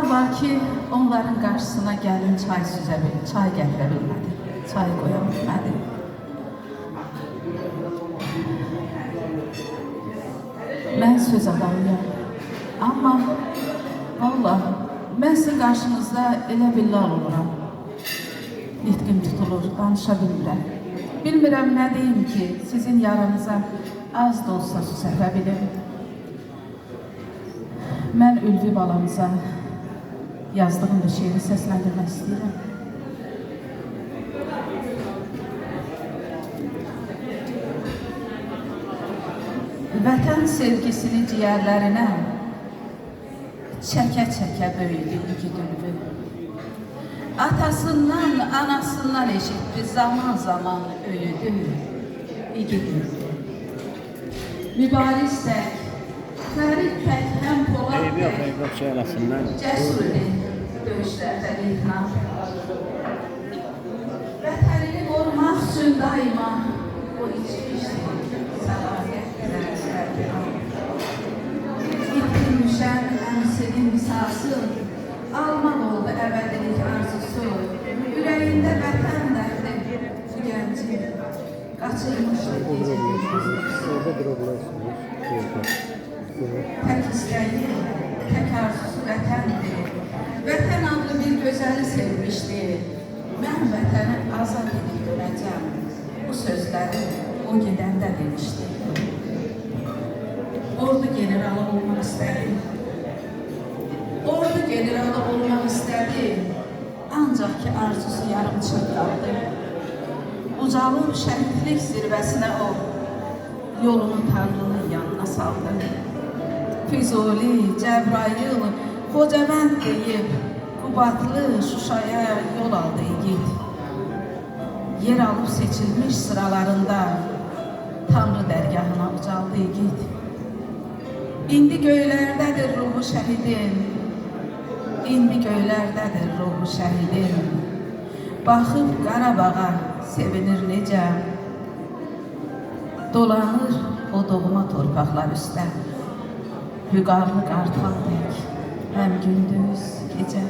Var ki onların karşısına gəlin çay süzə bil, çay gətirə bilmədi, çay qoya bilmədi. Mən söz adamıyam, amma vallahi mən sizin qarşınızda elə billal oluram. Nitqim tutulur, danışa bilmirəm. Bilmirəm nə deyim ki, sizin yaranıza az da olsa su səpə bilim. Mən Ülvi balamıza yazdığım bir şeiri səsləndirmək istəyirəm. Vətən sevgisini ciyərlərinə çəkə-çəkə böyüdü igid Ülvi. Atasından, anasından eşitdi, zaman-zaman öyüdü igid Ülvi. Mübariz tək, Fərid tək, həm Polad tək, cəsur idi döyüşlərdə lihnat. Vətənini qorumaq üçün daima o içmişdi sədaqətlə sərgəran. İtilmişən əmsilin misası, almaq oldu əbədilik arzusu. Ürəyində vətən dərdi bu gəncin qaçırmışdı gecə gündüz. Tək istəyi, tək arzusu vətəndir. Vətən adlı bir gözəli sevmişdi. Mən vətəni azad edib dönəcəm. Bu sözləri o gedəndə demişdi. Ordu generalı olmaq istədi. Ordu generalı olmaq istədi. Ancaq ki arzusu yarımçıq qaldı. Ucalıb şəhidlik zirvəsinə o yolunu Tanrının yanına saldı. Füzuli, Cəbrayıl, Xocavənd deyib, Qubadlı, Şuşaya yol aldı igid. Yer alıb seçilmiş sıralarında Tanrı dərgahına ucaldı igid. İndi göylərdədir ruhu şəhidin, İndi göylərdədir ruhu şəhidin. Baxıb Qarabağa sevinir necə, dolanır o doğma torpaqlar üstə. Vüqarlı qartal tək, həm gündüz, gecə.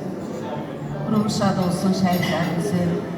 Ruhu şad olsun şəhidlərimizin.